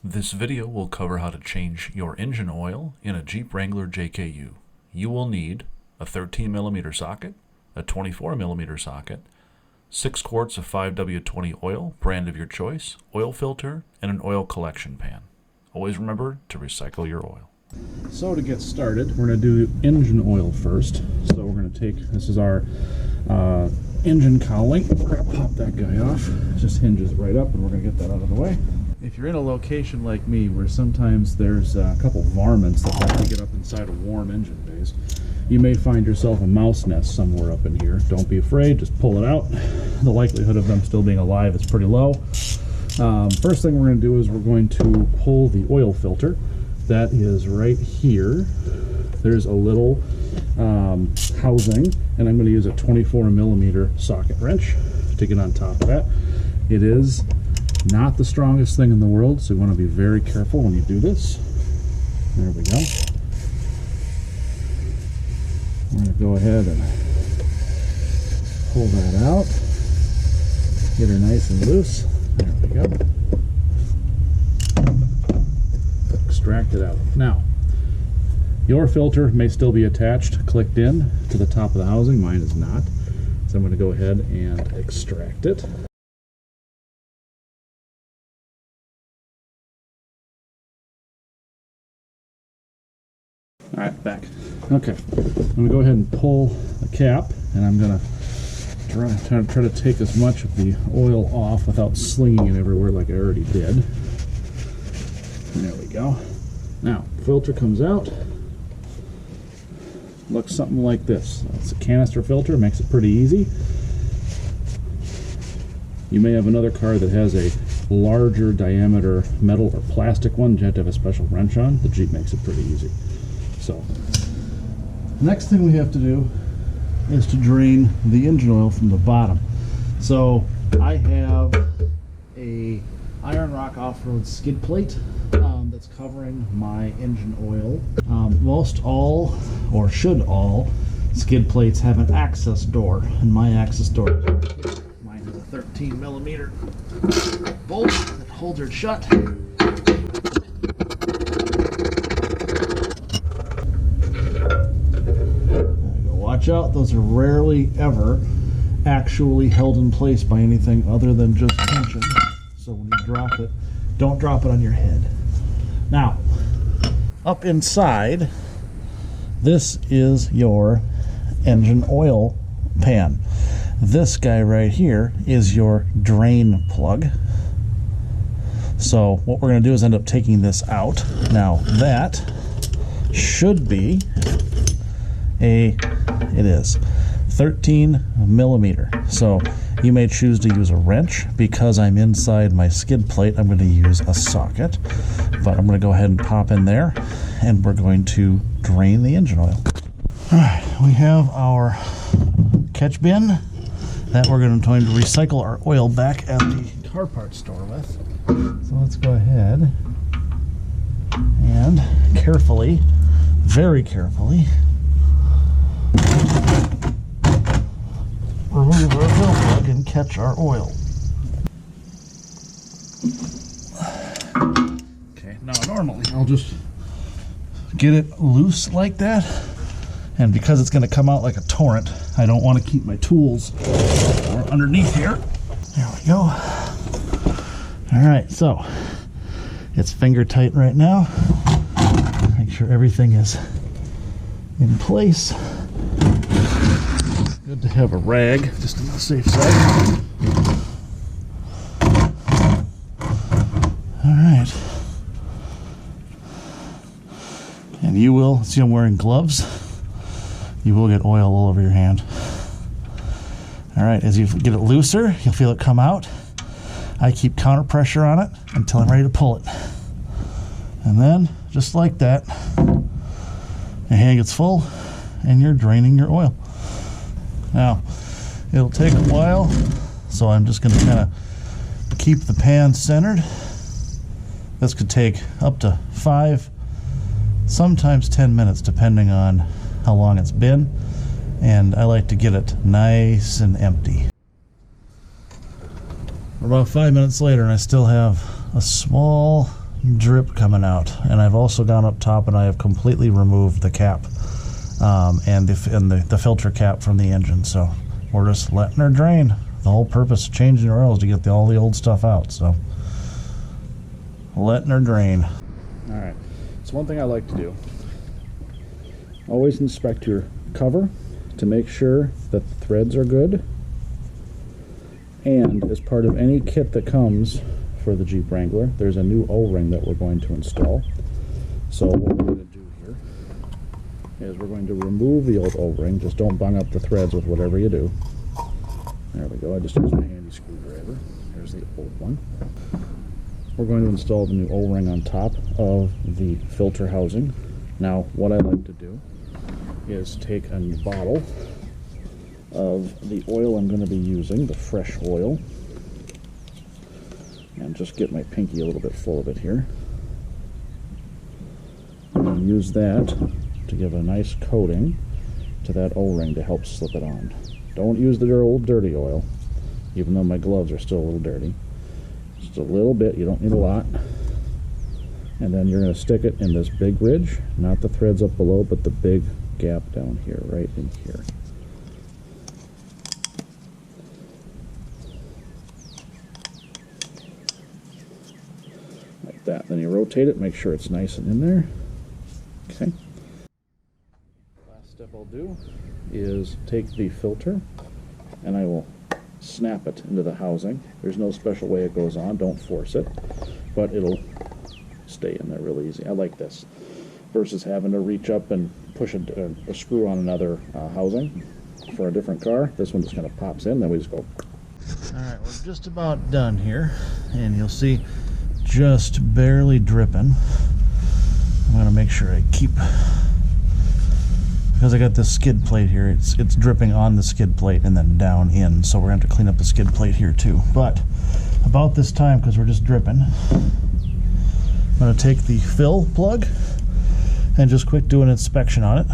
This video will cover how to change your engine oil in a Jeep Wrangler JK. You will need a 13mm socket, a 24mm socket, 6 quarts of 5W20 oil, brand of your choice, oil filter, and an oil collection pan. Always remember to recycle your oil. So to get started, we're going to do engine oil first. So we're going to take, this is our engine cowling. We're going to pop that guy off. It just hinges right up, and we're going to get that out of the way. If you're in a location like me where sometimes there's a couple varmints that like to get up inside a warm engine base, you may find yourself a mouse nest somewhere up in here. Don't be afraid, just pull it out. The likelihood of them still being alive is pretty low. First thing we're going to do is we're going to pull the oil filter. That is right here. There's a little housing, and I'm going to use a 24mm socket wrench to get on top of that. It is not the strongest thing in the world, so you want to be very careful when you do this. There we go. We're going to go ahead and pull that out. Get her nice and loose. There we go. Extract it out. Now, your filter may still be attached, clicked in to the top of the housing. Mine is not. So I'm going to go ahead and extract it. All right, back. Okay, I'm going to go ahead and pull the cap, and I'm going to try to take as much of the oil off without slinging it everywhere like I already did. There we go. Now, filter comes out. Looks something like this. It's a canister filter, makes it pretty easy. You may have another car that has a larger diameter metal or plastic one. You have to have a special wrench on. The Jeep makes it pretty easy. So, the next thing we have to do is to drain the engine oil from the bottom. So, I have a Iron Rock off-road skid plate that's covering my engine oil. Most all, or should all, skid plates have an access door, and my access door is right here. Mine has a 13mm bolt that holds it shut. Watch out, those are rarely ever actually held in place by anything other than just tension. So when you drop it, don't drop it on your head. Now, up inside, this is your engine oil pan. This guy right here is your drain plug. So what we're going to do is end up taking this out. Now that should be it is 13mm. So you may choose to use a wrench. Because I'm inside my skid plate, I'm going to use a socket, but I'm going to go ahead and pop in there, and we're going to drain the engine oil. All right, we have our catch bin that we're going to recycle our oil back at the car parts store with. So let's go ahead and carefully, very carefully, remove our oil plug and catch our oil. Okay, now normally I'll just get it loose like that, and because it's going to come out like a torrent, I don't want to keep my tools underneath here. There we go. Alright, so it's finger tight right now. Make sure everything is in place. Good to have a rag, just on the safe side. Alright. And you will, see I'm wearing gloves, you will get oil all over your hand. Alright, as you get it looser, you'll feel it come out. I keep counter pressure on it until I'm ready to pull it. And then, just like that, your hand gets full and you're draining your oil. Now, it'll take a while, so I'm just going to kind of keep the pan centered. This could take up to 5, sometimes 10 minutes, depending on how long it's been. And I like to get it nice and empty. We're about 5 minutes later, and I still have a small drip coming out. And I've also gone up top and I have completely removed the cap and the filter cap from the engine. So we're just letting her drain. The whole purpose of changing her oil is to get all the old stuff out. So letting her drain. All right. So one thing I like to do, always inspect your cover to make sure that the threads are good. And as part of any kit that comes for the Jeep Wrangler, there's a new O-ring that we're going to install. So what we're going to do here is we're going to remove the old O-ring. Just don't bung up the threads with whatever you do. There we go. I just used my handy screwdriver. There's the old one. We're going to install the new O-ring on top of the filter housing. Now, what I like to do is take a bottle of the oil I'm going to be using, the fresh oil, and just get my pinky a little bit full of it here. And use that to give a nice coating to that O-ring to help slip it on. Don't use the old dirty oil, even though my gloves are still a little dirty. Just a little bit, you don't need a lot. And then you're going to stick it in this big ridge, not the threads up below, but the big gap down here, right in here. Like that. Then you rotate it, make sure it's nice and in there. Okay. Last step I'll do is take the filter and I will snap it into the housing. There's no special way it goes on, don't force it, but it'll stay in there really easy. I like this versus having to reach up and push a screw on another housing for a different car. This one just kind of pops in, then we just go. Alright, we're just about done here, and you'll see just barely dripping. I'm going to make sure I keep, because I got this skid plate here, it's dripping on the skid plate and then down in, so we're going to have to clean up the skid plate here too. But about this time, because we're just dripping, I'm going to take the fill plug and just quick do an inspection on it.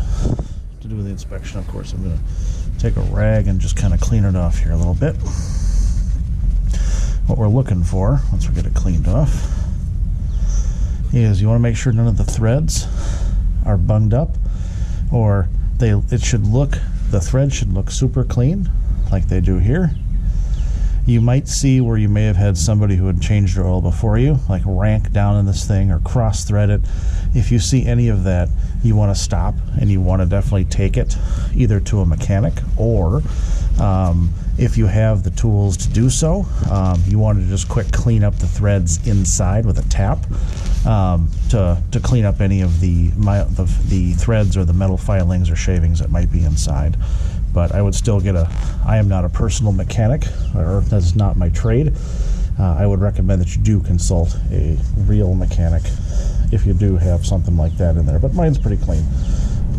To do the inspection, of course, I'm going to take a rag and just kind of clean it off here a little bit. What we're looking for, once we get it cleaned off, is you want to make sure none of the threads are bunged up, or the thread should look super clean, like they do here. You might see where you may have had somebody who had changed their oil before you, like rank down in this thing or cross-thread it. If you see any of that, you want to stop and you want to definitely take it either to a mechanic, or if you have the tools to do so, you want to just quick clean up the threads inside with a tap to clean up any of the threads or the metal filings or shavings that might be inside. But I would still I am not a personal mechanic, or that's not my trade. I would recommend that you do consult a real mechanic if you do have something like that in there. But mine's pretty clean.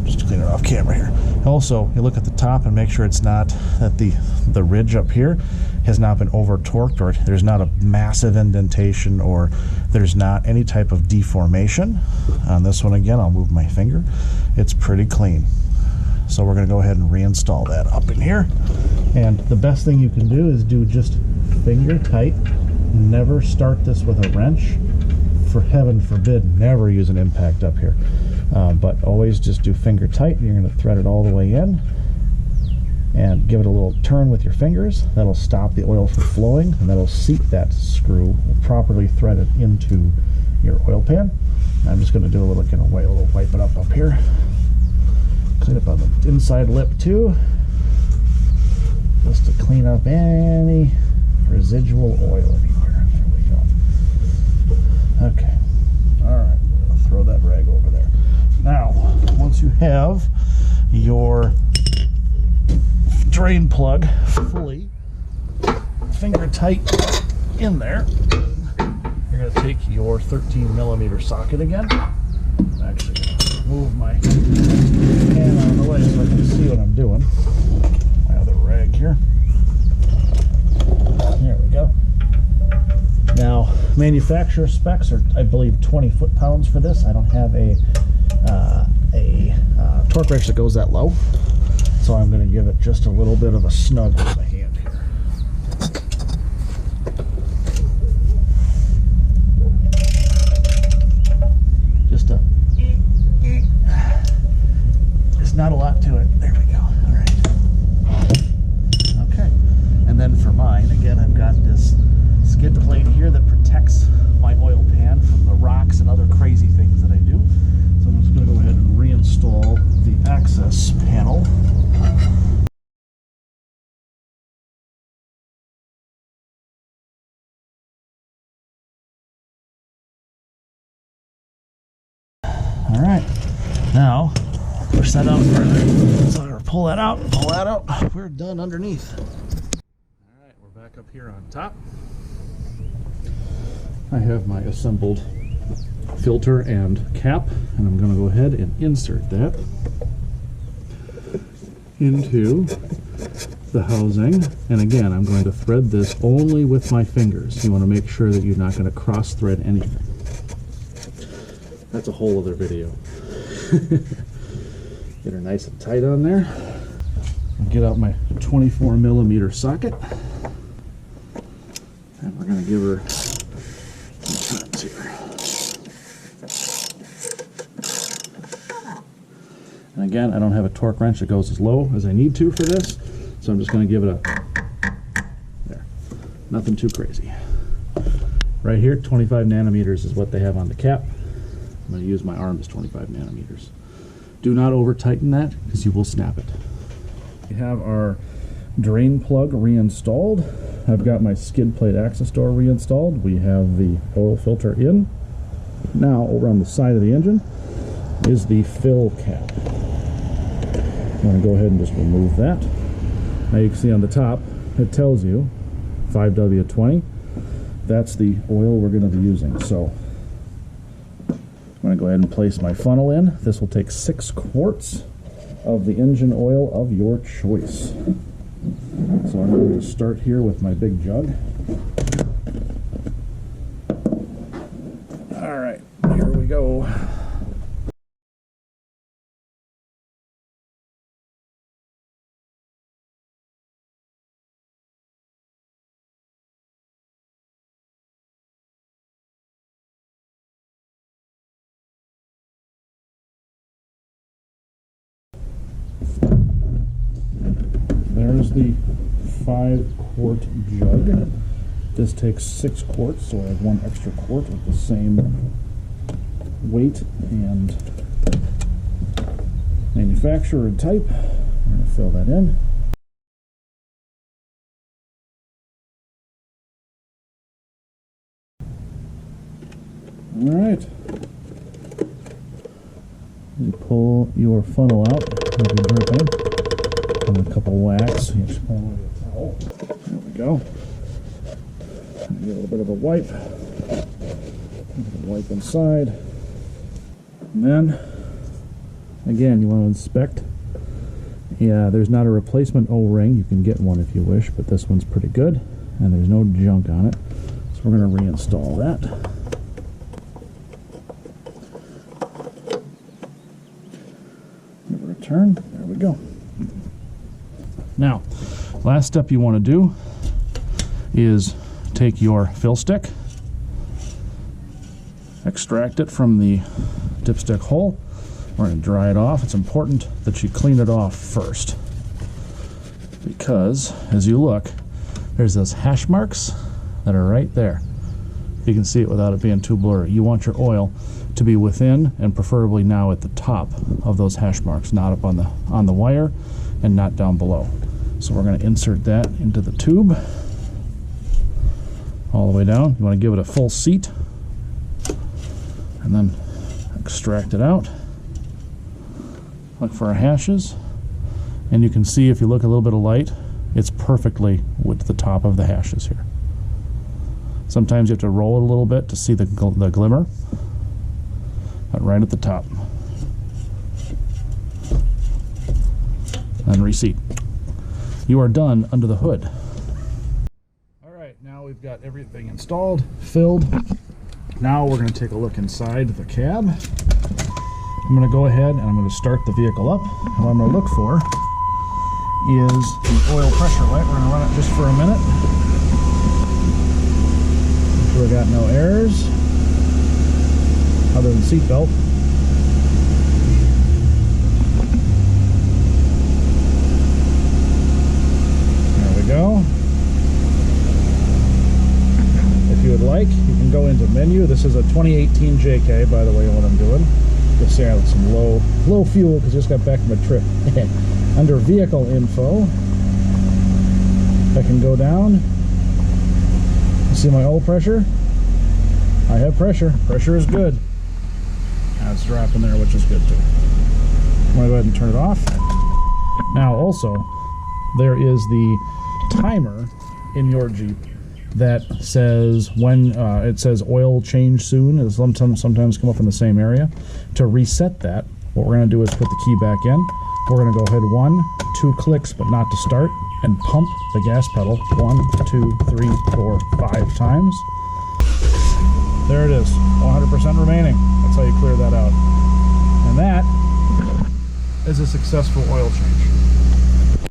Just to clean it off camera here. Also, you look at the top and make sure it's not, that the ridge up here has not been over torqued, or there's not a massive indentation, or there's not any type of deformation. On this one, again, I'll move my finger. It's pretty clean. So we're going to go ahead and reinstall that up in here. And the best thing you can do is do just finger tight. Never start this with a wrench. For heaven forbid, never use an impact up here. But always just do finger tight. You're going to thread it all the way in and give it a little turn with your fingers. That'll stop the oil from flowing, and that'll seat that screw properly threaded into your oil pan. And I'm just going to do a little wipe it up here. Clean up on the inside lip too, just to clean up any residual oil anywhere. There we go. Okay. All right. We're going to throw that rag over there. Now, once you have your drain plug fully finger tight in there, you're going to take your 13mm socket again. I'm actually going to move my hand out of the way so I can see what I'm doing. My other rag here. There we go. Now, manufacturer specs are, I believe, 20 foot-pounds for this. I don't have a torque wrench that goes that low, so I'm going to give it just a little bit of a snug with my hand here. lot to it. There we go. All right. Okay. And then for mine, again, I've got this skid plate here that protects my oil pan from the rocks and other crazy things that I do. So I'm just going to go ahead and reinstall the access panel. All right, now push that out further. So I'm gonna pull that out, pull that out. We're done underneath. All right, we're back up here on top. I have my assembled filter and cap, and I'm gonna go ahead and insert that into the housing. And again, I'm going to thread this only with my fingers. You want to make sure that you're not going to cross thread anything. That's a whole other video. Get her nice and tight on there. I'll get out my 24mm socket, and we're going to give her some turns here. And again, I don't have a torque wrench that goes as low as I need to for this, so I'm just going to give it a, there, nothing too crazy. Right here, 25 nanometers is what they have on the cap. I'm going to use my arm as 25 nanometers. Do not over tighten that because you will snap it. We have our drain plug reinstalled. I've got my skid plate access door reinstalled. We have the oil filter in. Now over on the side of the engine is the fill cap. I'm going to go ahead and just remove that. Now you can see on the top it tells you 5W20. That's the oil we're going to be using. So I'm going to go ahead and place my funnel in. This will take 6 quarts of the engine oil of your choice. So I'm going to start here with my big jug. All right, here we go. There's the 5-quart jug. This takes 6 quarts, so I have 1 extra quart of the same weight and manufacturer and type. I'm going to fill that in. All right. You pull your funnel out. It'll be dripping. And a couple whacks. You just pull away the towel. There we go. Get a little bit of a wipe. Wipe inside. And then, again, you want to inspect. Yeah, there's not a replacement O-ring. You can get one if you wish, but this one's pretty good. And there's no junk on it. So we're going to reinstall that. Give it a turn. There we go. Now, last step you want to do is take your fill stick, extract it from the dipstick hole. We're going to dry it off. It's important that you clean it off first because as you look, there's those hash marks that are right there. You can see it without it being too blurry. You want your oil to be within and preferably now at the top of those hash marks, not up on the wire and not down below. So we're going to insert that into the tube all the way down. You want to give it a full seat and then extract it out. Look for our hashes, and you can see if you look a little bit of light, it's perfectly with the top of the hashes here. Sometimes you have to roll it a little bit to see the glimmer, but right at the top. And reseat. You are done under the hood. All right, now we've got everything installed, filled. Now we're going to take a look inside the cab. I'm going to go ahead and I'm going to start the vehicle up. And what I'm going to look for is the oil pressure light. We're going to run it just for a minute. Make sure we got no errors other than seatbelt. menu. This is a 2018 JK, by the way, what I'm doing. You'll see I have some low fuel because I just got back from a trip. Under vehicle info, I can go down. You see my oil pressure? I have pressure. Pressure is good. That's dropping there, which is good too. I'm going to go ahead and turn it off. Now also, there is the timer in your Jeep that says when it says oil change soon. It'll sometimes come up in the same area. To reset that, what we're going to do is put the key back in. We're going to go ahead 1, 2 clicks, but not to start, and pump the gas pedal 1, 2, 3, 4, 5 times. There it is, 100% remaining. That's how you clear that out. And that is a successful oil change.